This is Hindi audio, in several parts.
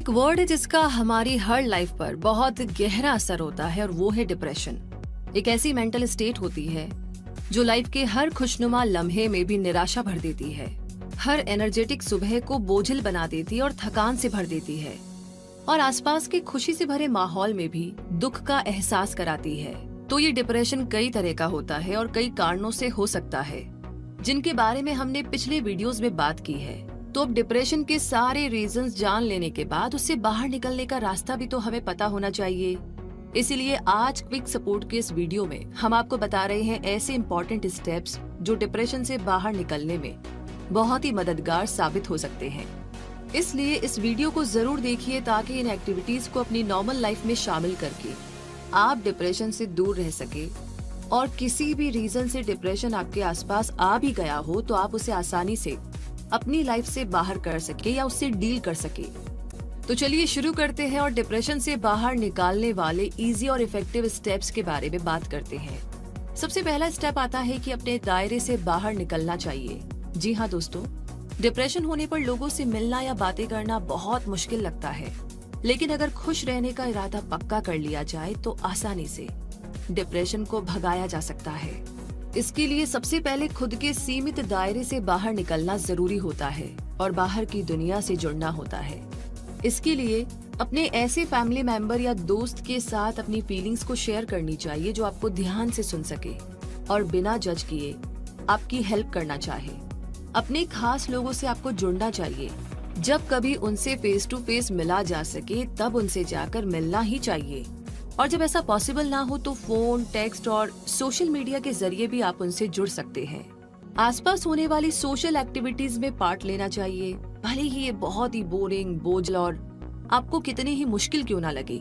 एक वर्ड है जिसका हमारी हर लाइफ पर बहुत गहरा असर होता है और वो है डिप्रेशन। एक ऐसी मेंटल स्टेट होती है जो लाइफ के हर खुशनुमा लम्हे में भी निराशा भर देती है, हर एनर्जेटिक सुबह को बोझिल बना देती है और थकान से भर देती है, और आसपास के खुशी से भरे माहौल में भी दुख का एहसास कराती है। तो ये डिप्रेशन कई तरह का होता है और कई कारणों से हो सकता है, जिनके बारे में हमने पिछले वीडियोस में बात की है। तो अब डिप्रेशन के सारे रीजंस जान लेने के बाद उससे बाहर निकलने का रास्ता भी तो हमें पता होना चाहिए। इसीलिए आज क्विक सपोर्ट के इस वीडियो में हम आपको बता रहे हैं ऐसे इम्पोर्टेंट स्टेप्स जो डिप्रेशन से बाहर निकलने में बहुत ही मददगार साबित हो सकते हैं। इसलिए इस वीडियो को जरूर देखिए ताकि इन एक्टिविटीज को अपनी नॉर्मल लाइफ में शामिल करके आप डिप्रेशन से दूर रह सके, और किसी भी रीजन से डिप्रेशन आपके आसपास आ भी गया हो तो आप उसे आसानी से अपनी लाइफ से बाहर कर सके या उससे डील कर सके। तो चलिए शुरू करते हैं और डिप्रेशन से बाहर निकालने वाले इजी और इफेक्टिव स्टेप्स के बारे में बात करते हैं। सबसे पहला स्टेप आता है कि अपने दायरे से बाहर निकलना चाहिए। जी हाँ दोस्तों, डिप्रेशन होने पर लोगों से मिलना या बातें करना बहुत मुश्किल लगता है, लेकिन अगर खुश रहने का इरादा पक्का कर लिया जाए तो आसानी से डिप्रेशन को भगाया जा सकता है। इसके लिए सबसे पहले खुद के सीमित दायरे से बाहर निकलना जरूरी होता है और बाहर की दुनिया से जुड़ना होता है। इसके लिए अपने ऐसे फैमिली मेंबर या दोस्त के साथ अपनी फीलिंग्स को शेयर करनी चाहिए जो आपको ध्यान से सुन सके और बिना जज किए आपकी हेल्प करना चाहे। अपने खास लोगों से आपको जुड़ना चाहिए। जब कभी उनसे फेस टू फेस मिला जा सके तब उनसे जाकर मिलना ही चाहिए, और जब ऐसा पॉसिबल ना हो तो फोन, टेक्स्ट और सोशल मीडिया के जरिए भी आप उनसे जुड़ सकते हैं। आसपास होने वाली सोशल एक्टिविटीज में पार्ट लेना चाहिए, भले ही ये बहुत ही बोरिंग, बोझल और आपको कितनी ही मुश्किल क्यों ना लगे।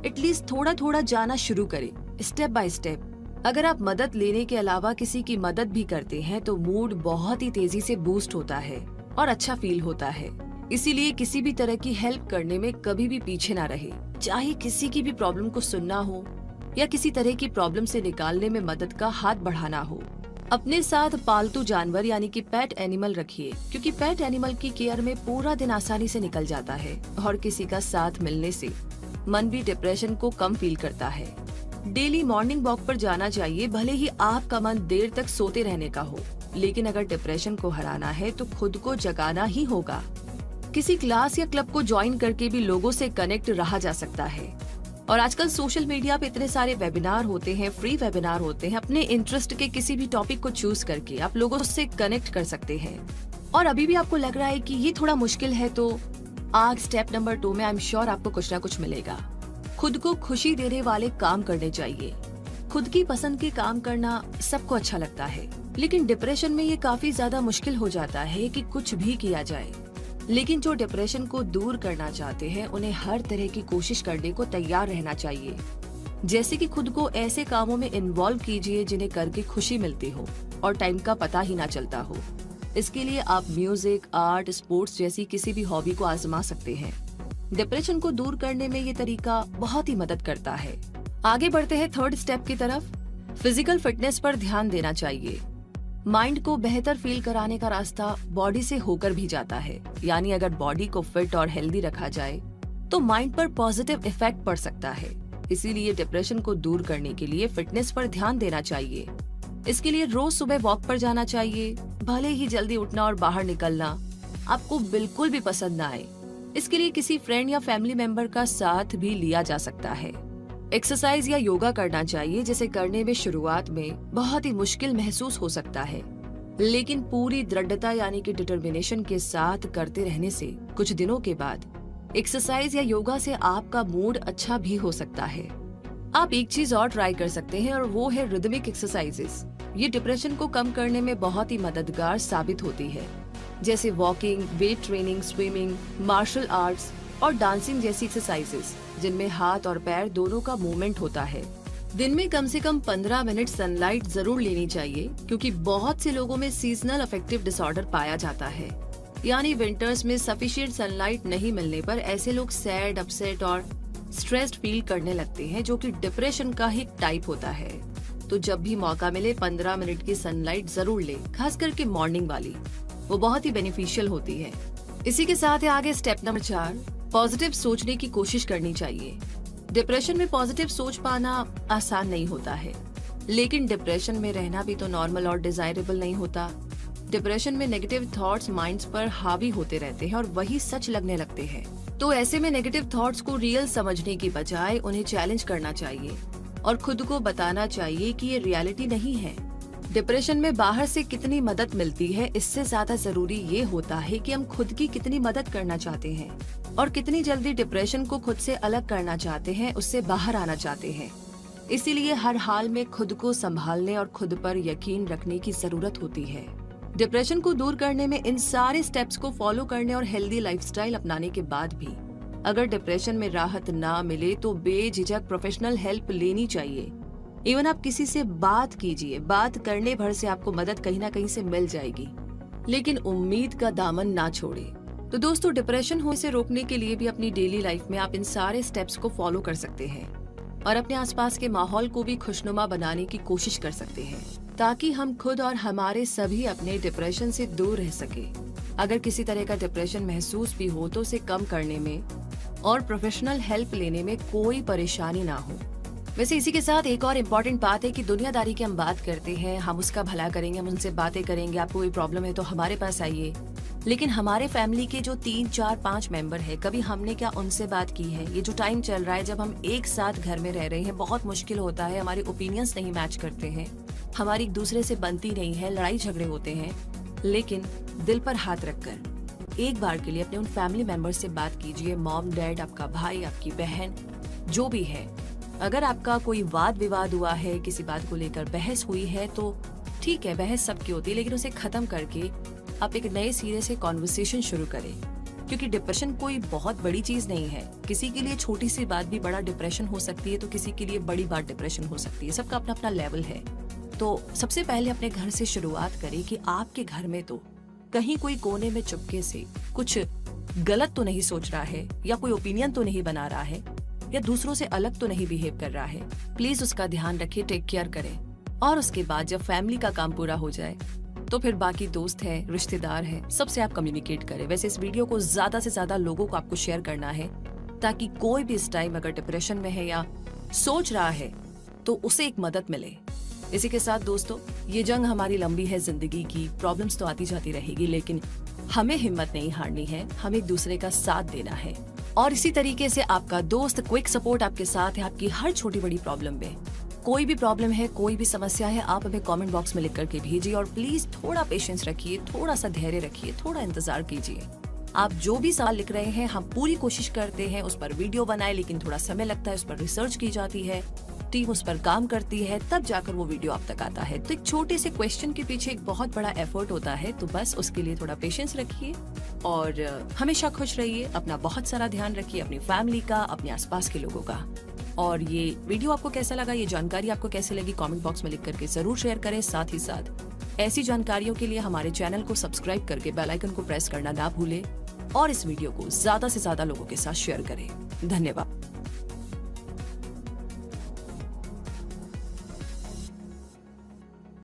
एटलीस्ट थोड़ा थोड़ा जाना शुरू करें, स्टेप बाय स्टेप। अगर आप मदद लेने के अलावा किसी की मदद भी करते हैं तो मूड बहुत ही तेजी से बूस्ट होता है और अच्छा फील होता है। इसीलिए किसी भी तरह की हेल्प करने में कभी भी पीछे ना रहे, चाहे किसी की भी प्रॉब्लम को सुनना हो या किसी तरह की प्रॉब्लम से निकालने में मदद का हाथ बढ़ाना हो। अपने साथ पालतू जानवर यानी कि पेट एनिमल रखिए, क्योंकि पेट एनिमल की केयर में पूरा दिन आसानी से निकल जाता है और किसी का साथ मिलने से मन भी डिप्रेशन को कम फील करता है। डेली मॉर्निंग वॉक पर जाना चाहिए, भले ही आपका मन देर तक सोते रहने का हो, लेकिन अगर डिप्रेशन को हराना है तो खुद को जगाना ही होगा। किसी क्लास या क्लब को ज्वाइन करके भी लोगों से कनेक्ट रहा जा सकता है, और आजकल सोशल मीडिया पे इतने सारे वेबिनार होते हैं, फ्री वेबिनार होते हैं। अपने इंटरेस्ट के किसी भी टॉपिक को चूज करके आप लोगों से कनेक्ट कर सकते हैं। और अभी भी आपको लग रहा है कि ये थोड़ा मुश्किल है तो आज स्टेप नंबर 2 में आई एम श्योर आपको कुछ ना कुछ मिलेगा। खुद को खुशी देने वाले काम करने चाहिए। खुद की पसंद के काम करना सबको अच्छा लगता है, लेकिन डिप्रेशन में ये काफी ज्यादा मुश्किल हो जाता है कि कुछ भी किया जाए। लेकिन जो डिप्रेशन को दूर करना चाहते हैं उन्हें हर तरह की कोशिश करने को तैयार रहना चाहिए। जैसे कि खुद को ऐसे कामों में इन्वॉल्व कीजिए जिन्हें करके खुशी मिलती हो और टाइम का पता ही ना चलता हो। इसके लिए आप म्यूजिक, आर्ट, स्पोर्ट्स जैसी किसी भी हॉबी को आजमा सकते हैं। डिप्रेशन को दूर करने में ये तरीका बहुत ही मदद करता है। आगे बढ़ते हैं थर्ड स्टेप की तरफ। फिजिकल फिटनेस पर ध्यान देना चाहिए। माइंड को बेहतर फील कराने का रास्ता बॉडी से होकर भी जाता है, यानी अगर बॉडी को फिट और हेल्दी रखा जाए तो माइंड पर पॉजिटिव इफेक्ट पड़ सकता है। इसीलिए डिप्रेशन को दूर करने के लिए फिटनेस पर ध्यान देना चाहिए। इसके लिए रोज सुबह वॉक पर जाना चाहिए, भले ही जल्दी उठना और बाहर निकलना आपको बिल्कुल भी पसंद ना आए। इसके लिए किसी फ्रेंड या फैमिली मेंबर का साथ भी लिया जा सकता है। एक्सरसाइज या योगा करना चाहिए, जिसे करने में शुरुआत में बहुत ही मुश्किल महसूस हो सकता है, लेकिन पूरी दृढ़ता यानी कि डिटर्मिनेशन के साथ करते रहने से कुछ दिनों के बाद एक्सरसाइज या योगा से आपका मूड अच्छा भी हो सकता है। आप एक चीज और ट्राई कर सकते हैं और वो है रिदमिक एक्सरसाइजेस। ये डिप्रेशन को कम करने में बहुत ही मददगार साबित होती है, जैसे walking, weight training, swimming, martial arts और डांसिंग जैसी एक्सरसाइजेस जिनमें हाथ और पैर दोनों का मूवमेंट होता है। दिन में कम से कम 15 मिनट सनलाइट जरूर लेनी चाहिए, क्योंकि बहुत से लोगों में सीजनल अफेक्टिव डिसऑर्डर पाया जाता है, यानी विंटर्स में सफिशिएंट सनलाइट नहीं मिलने पर ऐसे लोग सैड, अपसेट और स्ट्रेस्ड फील करने लगते हैं, जो कि डिप्रेशन का ही टाइप होता है। तो जब भी मौका मिले 15 मिनट की सनलाइट जरूर ले, खास करके मॉर्निंग वाली, वो बहुत ही बेनिफिशियल होती है। इसी के साथ है आगे स्टेप नंबर 4, पॉजिटिव सोचने की कोशिश करनी चाहिए। डिप्रेशन में पॉजिटिव सोच पाना आसान नहीं होता है, लेकिन डिप्रेशन में रहना भी तो नॉर्मल और डिजायरेबल नहीं होता। डिप्रेशन में नेगेटिव थॉट्स माइंड्स पर हावी होते रहते हैं और वही सच लगने लगते हैं। तो ऐसे में नेगेटिव थॉट्स को रियल समझने की बजाय उन्हें चैलेंज करना चाहिए और खुद को बताना चाहिए कि ये रियलिटी नहीं है। डिप्रेशन में बाहर से कितनी मदद मिलती है, इससे ज्यादा जरूरी ये होता है कि हम खुद की कितनी मदद करना चाहते हैं और कितनी जल्दी डिप्रेशन को खुद से अलग करना चाहते हैं, उससे बाहर आना चाहते हैं। इसीलिए हर हाल में खुद को संभालने और खुद पर यकीन रखने की जरूरत होती है। डिप्रेशन को दूर करने में इन सारे स्टेप्स को फॉलो करने और हेल्दी लाइफस्टाइल अपनाने के बाद भी अगर डिप्रेशन में राहत ना मिले तो बेझिझक प्रोफेशनल हेल्प लेनी चाहिए। इवन आप किसी से बात कीजिए, बात करने भर से आपको मदद कहीं ना कहीं से मिल जाएगी, लेकिन उम्मीद का दामन ना छोड़े। तो दोस्तों, डिप्रेशन होने से रोकने के लिए भी अपनी डेली लाइफ में आप इन सारे स्टेप्स को फॉलो कर सकते हैं और अपने आसपास के माहौल को भी खुशनुमा बनाने की कोशिश कर सकते हैं, ताकि हम खुद और हमारे सभी अपने डिप्रेशन से दूर रह सके। अगर किसी तरह का डिप्रेशन महसूस भी हो तो उसे कम करने में और प्रोफेशनल हेल्प लेने में कोई परेशानी ना हो। वैसे इसी के साथ एक और इम्पोर्टेंट बात है कि दुनियादारी की हम बात करते हैं, हम उसका भला करेंगे, हम उनसे बातें करेंगे, आपको कोई प्रॉब्लम है तो हमारे पास आइए, लेकिन हमारे फैमिली के जो 3, 4, 5 मेंबर है, कभी हमने क्या उनसे बात की है? ये जो टाइम चल रहा है जब हम एक साथ घर में रह रहे हैं, बहुत मुश्किल होता है, हमारे ओपिनियंस नहीं मैच करते हैं, हमारी एक दूसरे से बनती नहीं है, लड़ाई झगड़े होते हैं, लेकिन दिल पर हाथ रखकर एक बार के लिए अपने उन फैमिली मेंबर्स से बात कीजिए। मॉम, डैड, आपका भाई, आपकी बहन, जो भी है। अगर आपका कोई वाद विवाद हुआ है, किसी बात को लेकर बहस हुई है, तो ठीक है, बहस सबकी होती है, लेकिन उसे खत्म करके आप एक नए सिरे से कॉन्वर्सेशन शुरू करें, क्योंकि डिप्रेशन कोई बहुत बड़ी चीज नहीं है। किसी के लिए छोटी सी बात भी बड़ा डिप्रेशन हो सकती है, तो किसी के लिए बड़ी बात डिप्रेशन हो सकती है। सबका अपना अपना लेवल है। तो सबसे पहले अपने घर से शुरुआत करें कि आपके घर में तो कहीं कोई कोने में चुपके से कुछ गलत तो नहीं सोच रहा है, या कोई ओपिनियन तो नहीं बना रहा है, या दूसरों से अलग तो नहीं बिहेव कर रहा है। प्लीज उसका ध्यान रखिए, टेक केयर करें। और उसके बाद जब फैमिली का काम पूरा हो जाए तो फिर बाकी दोस्त है, रिश्तेदार है, सबसे आप कम्युनिकेट करें। वैसे इस वीडियो को ज्यादा से ज्यादा लोगों को आपको शेयर करना है, ताकि कोई भी इस टाइम अगर डिप्रेशन में है या सोच रहा है तो उसे एक मदद मिले। इसी के साथ दोस्तों, ये जंग हमारी लंबी है जिंदगी की, प्रॉब्लम्स तो आती जाती रहेगी, लेकिन हमें हिम्मत नहीं हारनी है, हमें एक दूसरे का साथ देना है। और इसी तरीके से आपका दोस्त क्विक सपोर्ट आपके साथ है आपकी हर छोटी बड़ी प्रॉब्लम में। कोई भी प्रॉब्लम है, कोई भी समस्या है, आप हमें कमेंट बॉक्स में लिख करके भेजिए और प्लीज थोड़ा पेशेंस रखिए, थोड़ा सा धैर्य रखिए, थोड़ा इंतजार कीजिए। आप जो भी सवाल लिख रहे हैं, हम पूरी कोशिश करते हैं उस पर वीडियो बनाए, लेकिन थोड़ा समय लगता है, उस पर रिसर्च की जाती है, टीम उस पर काम करती है, तब जाकर वो वीडियो आप तक आता है। तो एक छोटे से क्वेश्चन के पीछे एक बहुत बड़ा एफर्ट होता है, तो बस उसके लिए थोड़ा पेशेंस रखिए और हमेशा खुश रहिए। अपना बहुत सारा ध्यान रखिए, अपनी फैमिली का, अपने आसपास के लोगों का। और ये वीडियो आपको कैसा लगा, ये जानकारी आपको कैसे लगी, कमेंट बॉक्स में लिख करके जरूर शेयर करें। साथ ही साथ ऐसी जानकारियों के लिए हमारे चैनल को सब्सक्राइब करके बेल आइकन को प्रेस करना ना भूलें और इस वीडियो को ज्यादा से ज्यादा लोगों के साथ शेयर करें। धन्यवाद।